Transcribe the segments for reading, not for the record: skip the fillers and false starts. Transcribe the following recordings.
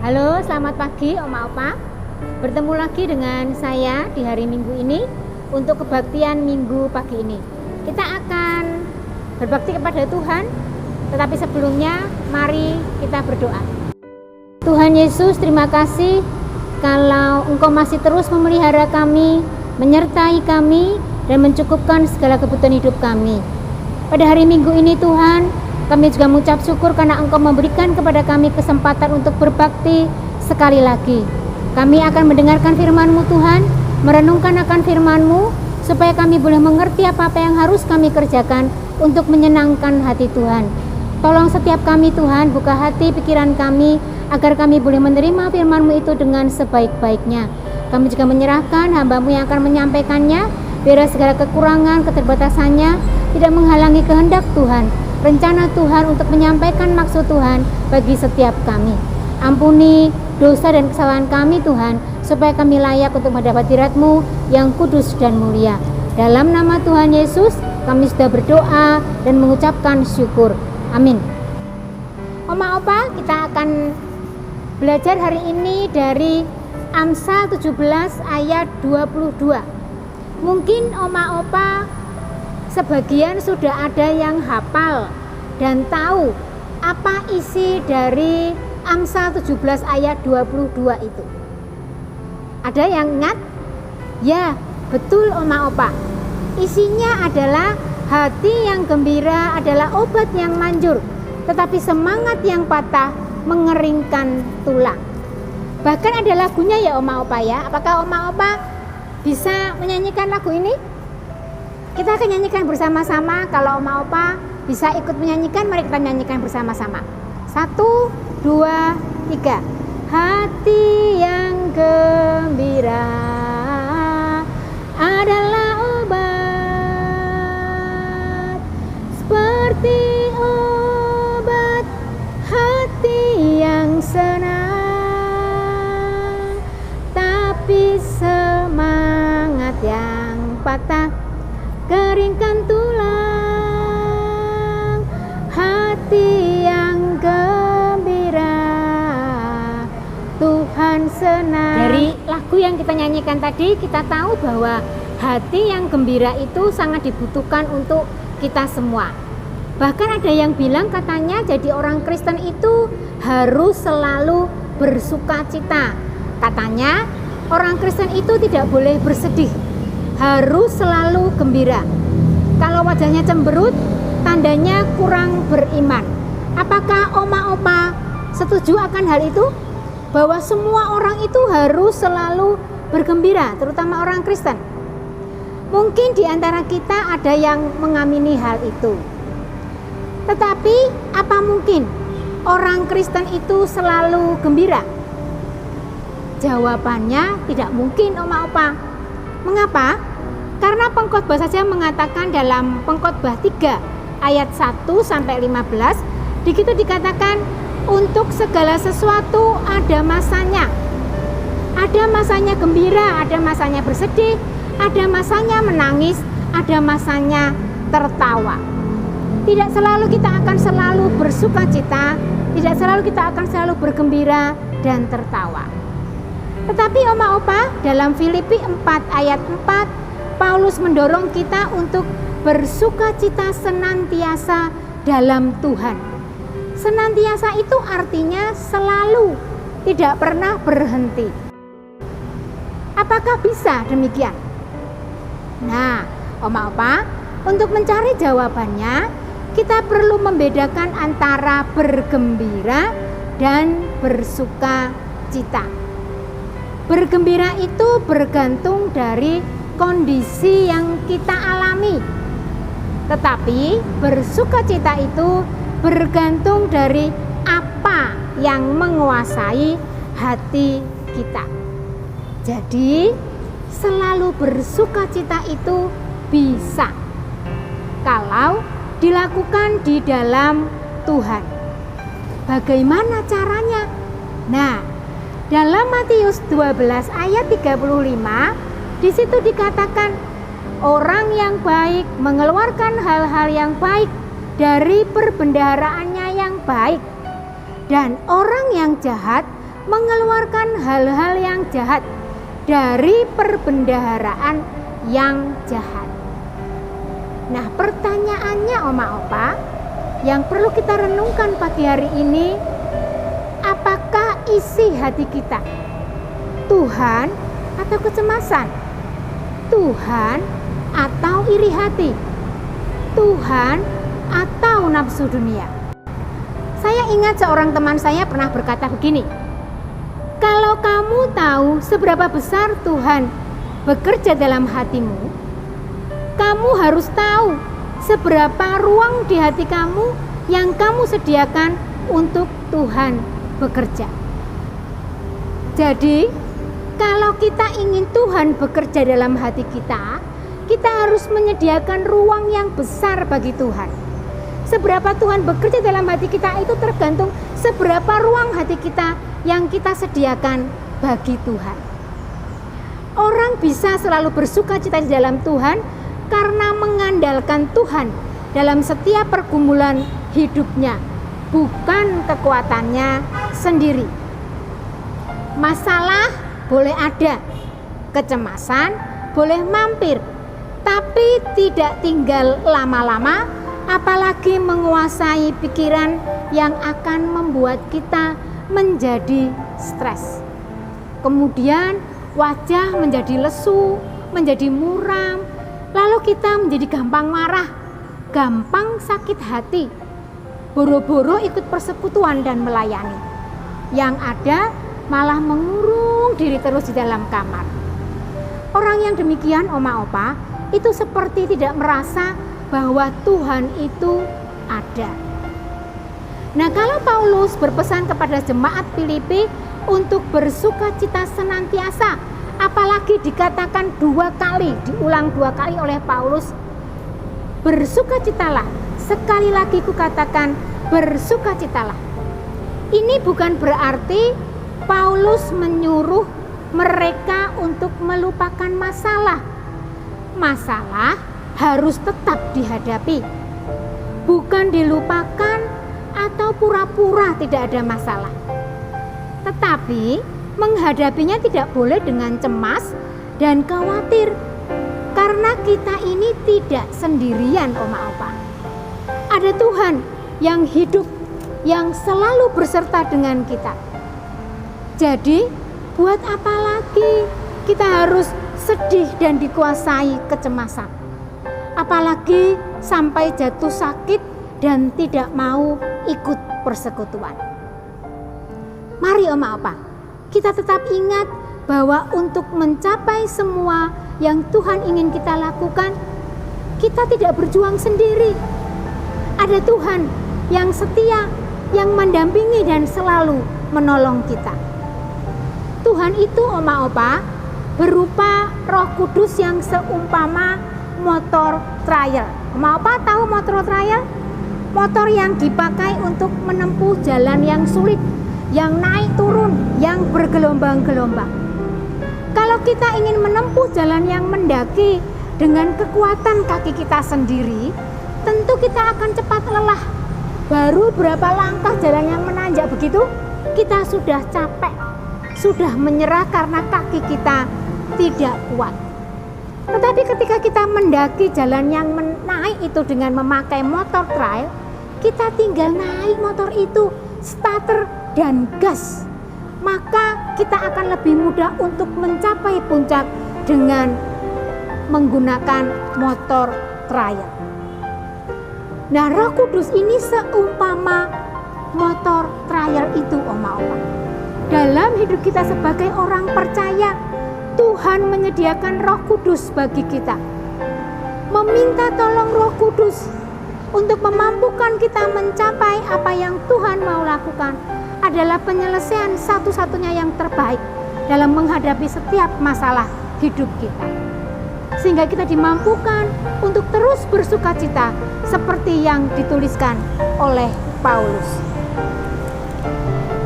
Halo, selamat pagi Oma Opa. Bertemu lagi dengan saya di hari Minggu ini untuk kebaktian Minggu pagi ini. Kita akan berbakti kepada Tuhan, tetapi sebelumnya mari kita berdoa. Tuhan Yesus, terima kasih kalau Engkau masih terus memelihara kami, menyertai kami, dan mencukupkan segala kebutuhan hidup kami. Pada hari Minggu ini Tuhan, kami juga mengucap syukur karena Engkau memberikan kepada kami kesempatan untuk berbakti sekali lagi. Kami akan mendengarkan firman-Mu Tuhan, merenungkan akan firman-Mu, supaya kami boleh mengerti apa-apa yang harus kami kerjakan untuk menyenangkan hati Tuhan. Tolong setiap kami Tuhan, buka hati pikiran kami, agar kami boleh menerima firman-Mu itu dengan sebaik-baiknya. Kami juga menyerahkan hamba-Mu yang akan menyampaikannya, biar segala kekurangan, keterbatasannya tidak menghalangi kehendak Tuhan, rencana Tuhan untuk menyampaikan maksud Tuhan bagi setiap kami. Ampuni dosa dan kesalahan kami Tuhan, supaya kami layak untuk mendapat hadirat-Mu yang kudus dan mulia. Dalam nama Tuhan Yesus kami sudah berdoa dan mengucapkan syukur. Amin. Oma Opa, kita akan belajar hari ini dari Amsal 17 ayat 22. Mungkin Oma Opa sebagian sudah ada yang hafal dan tahu apa isi dari Amsal 17 ayat 22 itu. Ada yang ingat? Ya, betul Oma Opa. Isinya adalah hati yang gembira adalah obat yang manjur, tetapi semangat yang patah mengeringkan tulang. Bahkan ada lagunya ya Oma Opa ya. Apakah Oma Opa bisa menyanyikan lagu ini? Kita akan nyanyikan bersama-sama. Kalau Oma Opa bisa ikut menyanyikan, mari kita nyanyikan bersama-sama. 1, 2, 3. Hati yang gembira adalah obat, seperti obat hati yang senang, tapi semangat yang patah keringkan tulang. Hati yang gembira Tuhan senang. Dari lagu yang kita nyanyikan tadi, kita tahu bahwa hati yang gembira itu sangat dibutuhkan untuk kita semua. Bahkan ada yang bilang katanya jadi orang Kristen itu harus selalu bersukacita. Katanya orang Kristen itu tidak boleh bersedih, harus selalu gembira. Kalau wajahnya cemberut, tandanya kurang beriman. Apakah Oma Opa setuju akan hal itu? Bahwa semua orang itu harus selalu bergembira, terutama orang Kristen. Mungkin di antara kita ada yang mengamini hal itu. Tetapi apa mungkin orang Kristen itu selalu gembira? Jawabannya tidak mungkin Oma Opa. Mengapa? Karena pengkhotbah saja mengatakan dalam pengkhotbah 3 ayat 1 sampai 15, di situ dikatakan untuk segala sesuatu ada masanya. Ada masanya gembira, ada masanya bersedih, ada masanya menangis, ada masanya tertawa. Tidak selalu kita akan selalu bersukacita, tidak selalu kita akan selalu bergembira dan tertawa. Tetapi Oma Opa, dalam Filipi 4 ayat 4, Paulus mendorong kita untuk bersukacita senantiasa dalam Tuhan. Senantiasa itu artinya selalu, tidak pernah berhenti. Apakah bisa demikian? Nah, Oma Opa, untuk mencari jawabannya, kita perlu membedakan antara bergembira dan bersukacita. Bergembira itu bergantung dari kondisi yang kita alami. Tetapi bersukacita itu bergantung dari apa yang menguasai hati kita. Jadi, selalu bersukacita itu bisa kalau dilakukan di dalam Tuhan. Bagaimana caranya? Nah, dalam Matius 12 ayat 35, di situ dikatakan orang yang baik mengeluarkan hal-hal yang baik dari perbendaharaannya yang baik, dan orang yang jahat mengeluarkan hal-hal yang jahat dari perbendaharaan yang jahat. Nah, pertanyaannya Oma Opa yang perlu kita renungkan pagi hari ini, apakah isi hati kita Tuhan atau kecemasan? Tuhan atau iri hati? Tuhan atau nafsu dunia? Saya ingat seorang teman saya pernah berkata begini, kalau kamu tahu seberapa besar Tuhan bekerja dalam hatimu, kamu harus tahu seberapa ruang di hati kamu yang kamu sediakan untuk Tuhan bekerja. Jadi, kalau kita ingin Tuhan bekerja dalam hati kita, kita harus menyediakan ruang yang besar bagi Tuhan. Seberapa Tuhan bekerja dalam hati kita itu tergantung seberapa ruang hati kita yang kita sediakan bagi Tuhan. Orang bisa selalu bersukacita di dalam Tuhan karena mengandalkan Tuhan dalam setiap pergumulan hidupnya, bukan kekuatannya sendiri. Masalah boleh ada, kecemasan boleh mampir, tapi tidak tinggal lama-lama, apalagi menguasai pikiran yang akan membuat kita menjadi stres. Kemudian wajah menjadi lesu, menjadi muram, lalu kita menjadi gampang marah, gampang sakit hati, boro-boro ikut persekutuan dan melayani. Yang ada malah mengurung diri terus di dalam kamar. Orang yang demikian Oma Opa itu seperti tidak merasa bahwa Tuhan itu ada. Nah, kalau Paulus berpesan kepada jemaat Filipi untuk bersukacita senantiasa, apalagi dikatakan diulang dua kali oleh Paulus, bersukacitalah. Sekali lagi kukatakan, bersukacitalah. Ini bukan berarti Paulus menyuruh mereka untuk melupakan masalah. Masalah harus tetap dihadapi, bukan dilupakan atau pura-pura tidak ada masalah. Tetapi menghadapinya tidak boleh dengan cemas dan khawatir, karena kita ini tidak sendirian Oma Opa. Ada Tuhan yang hidup, yang selalu berserta dengan kita. Jadi buat apa lagi kita harus sedih dan dikuasai kecemasan, apalagi sampai jatuh sakit dan tidak mau ikut persekutuan. Mari Oma Opa, kita tetap ingat bahwa untuk mencapai semua yang Tuhan ingin kita lakukan, kita tidak berjuang sendiri. Ada Tuhan yang setia, yang mendampingi dan selalu menolong kita. Tuhan itu Oma Opa berupa Roh Kudus yang seumpama motor trail. Oma Opa tahu motor trail? Motor yang dipakai untuk menempuh jalan yang sulit, yang naik turun, yang bergelombang-gelombang. Kalau kita ingin menempuh jalan yang mendaki dengan kekuatan kaki kita sendiri, tentu kita akan cepat lelah. Baru berapa langkah jalan yang menanjak begitu, kita sudah capek, sudah menyerah karena kaki kita tidak kuat. Tetapi ketika kita mendaki jalan yang naik itu dengan memakai motor trail, kita tinggal naik motor itu, starter dan gas, maka kita akan lebih mudah untuk mencapai puncak dengan menggunakan motor trail. Nah, Roh Kudus ini seumpama motor trail itu Oma Opa. Dalam hidup kita sebagai orang percaya, Tuhan menyediakan Roh Kudus bagi kita. Meminta tolong Roh Kudus untuk memampukan kita mencapai apa yang Tuhan mau lakukan adalah penyelesaian satu-satunya yang terbaik dalam menghadapi setiap masalah hidup kita. Sehingga kita dimampukan untuk terus bersukacita seperti yang dituliskan oleh Paulus.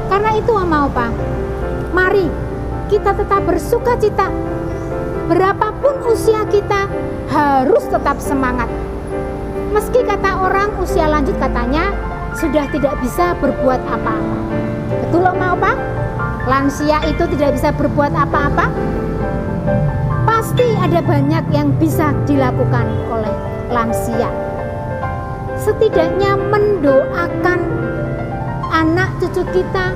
Karena itu Oma Opa, mari kita tetap bersukacita. Berapapun usia kita harus tetap semangat. Meski kata orang usia lanjut katanya sudah tidak bisa berbuat apa-apa. Betul Oma Opa? lansia itu tidak bisa berbuat apa-apa? Pasti ada banyak yang bisa dilakukan oleh lansia. Setidaknya mendoakan anak cucu kita,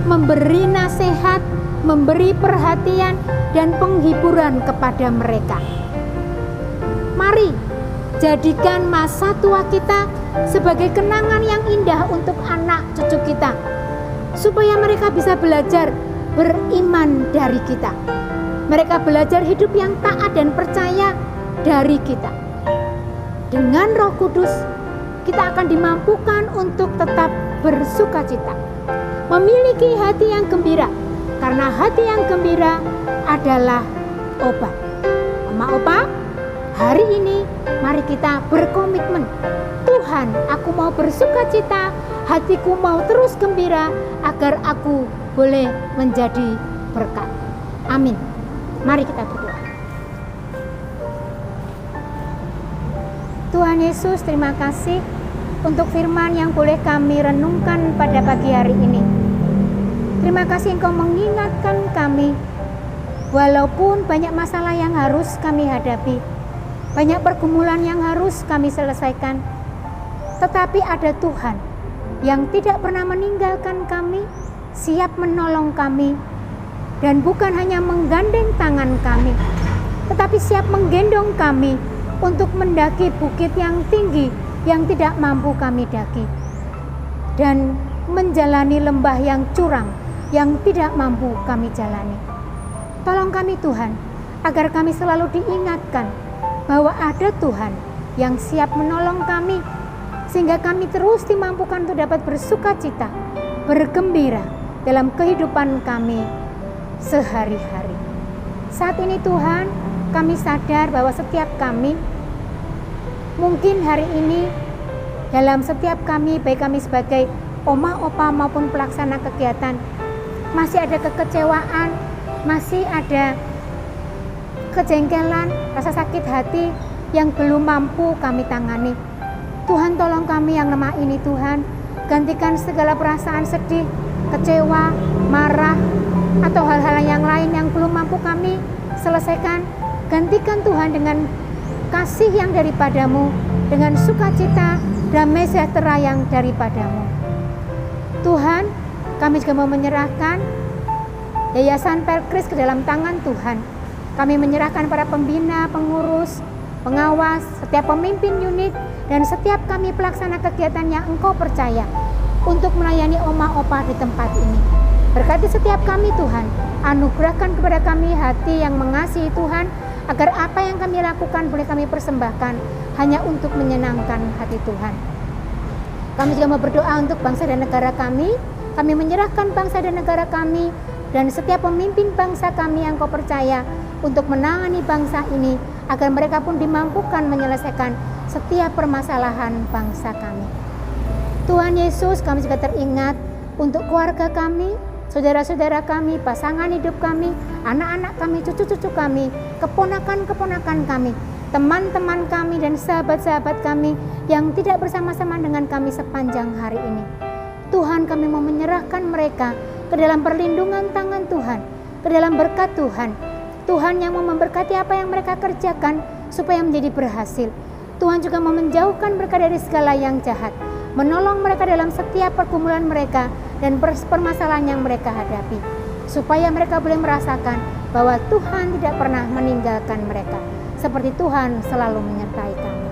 memberi nasihat, memberi perhatian dan penghiburan kepada mereka. Mari jadikan masa tua kita sebagai kenangan yang indah untuk anak cucu kita, supaya mereka bisa belajar beriman dari kita. Mereka belajar hidup yang taat dan percaya dari kita. Dengan Roh Kudus, kita akan dimampukan untuk tetap bersukacita, memiliki hati yang gembira, karena hati yang gembira adalah obat. Oma Opa, hari ini mari kita berkomitmen, Tuhan, aku mau bersukacita, hatiku mau terus gembira, agar aku boleh menjadi berkat. Amin. Mari kita berdoa. Tuhan Yesus, terima kasih untuk firman yang boleh kami renungkan pada pagi hari ini. Terima kasih Engkau mengingatkan kami, walaupun banyak masalah yang harus kami hadapi, banyak pergumulan yang harus kami selesaikan, tetapi ada Tuhan yang tidak pernah meninggalkan kami, siap menolong kami, dan bukan hanya menggandeng tangan kami, tetapi siap menggendong kami untuk mendaki bukit yang tinggi yang tidak mampu kami daki, dan menjalani lembah yang curam yang tidak mampu kami jalani. Tolong kami Tuhan, agar kami selalu diingatkan bahwa ada Tuhan yang siap menolong kami, sehingga kami terus dimampukan untuk dapat bersukacita, bergembira dalam kehidupan kami sehari-hari. Saat ini Tuhan, kami sadar bahwa setiap kami, mungkin hari ini dalam setiap kami, baik kami sebagai oma, opa maupun pelaksana kegiatan, masih ada kekecewaan, masih ada kejengkelan, rasa sakit hati yang belum mampu kami tangani. Tuhan, tolong kami yang lemah ini Tuhan, gantikan segala perasaan sedih, kecewa, marah, atau hal-hal yang lain yang belum mampu kami selesaikan. Gantikan Tuhan dengan kasih yang daripadamu, dengan sukacita, damai sejahtera yang daripadamu. Tuhan, kami juga mau menyerahkan Yayasan Pelkris ke dalam tangan Tuhan. Kami menyerahkan para pembina, pengurus, pengawas, setiap pemimpin unit, dan setiap kami pelaksana kegiatan yang Engkau percaya untuk melayani oma opa di tempat ini. Berkati setiap kami Tuhan, anugerahkan kepada kami hati yang mengasihi Tuhan, agar apa yang kami lakukan boleh kami persembahkan hanya untuk menyenangkan hati Tuhan. Kami juga mau berdoa untuk bangsa dan negara kami. Kami menyerahkan bangsa dan negara kami dan setiap pemimpin bangsa kami yang Kau percaya untuk menangani bangsa ini, agar mereka pun dimampukan menyelesaikan setiap permasalahan bangsa kami. Tuhan Yesus, kami juga teringat untuk keluarga kami, saudara-saudara kami, pasangan hidup kami, anak-anak kami, cucu-cucu kami, keponakan-keponakan kami, teman-teman kami dan sahabat-sahabat kami yang tidak bersama-sama dengan kami sepanjang hari ini. Tuhan, kami mau menyerahkan mereka ke dalam perlindungan tangan Tuhan, ke dalam berkat Tuhan. Tuhan yang mau memberkati apa yang mereka kerjakan supaya menjadi berhasil. Tuhan juga mau menjauhkan mereka dari segala yang jahat, menolong mereka dalam setiap pergumulan mereka dan permasalahan yang mereka hadapi, supaya mereka boleh merasakan bahwa Tuhan tidak pernah meninggalkan mereka, seperti Tuhan selalu menyertai kami.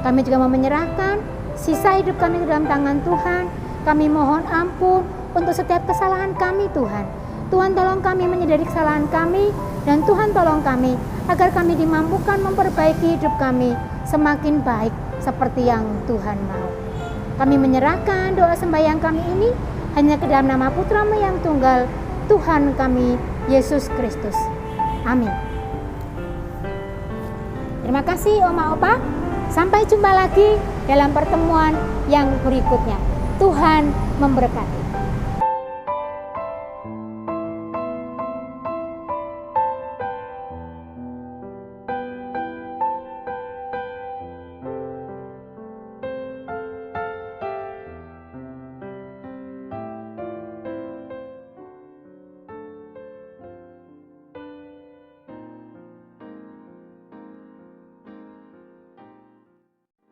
Kami juga mau menyerahkan sisa hidup kami ke dalam tangan Tuhan. Kami mohon ampun untuk setiap kesalahan kami Tuhan. Tuhan, tolong kami menyadari kesalahan kami, dan Tuhan tolong kami agar kami dimampukan memperbaiki hidup kami semakin baik seperti yang Tuhan mau. Kami menyerahkan doa sembahyang kami ini hanya ke dalam nama Putra-Mu yang tunggal, Tuhan kami Yesus Kristus. Amin. Terima kasih Oma Opa. Sampai jumpa lagi dalam pertemuan yang berikutnya. Tuhan memberkati.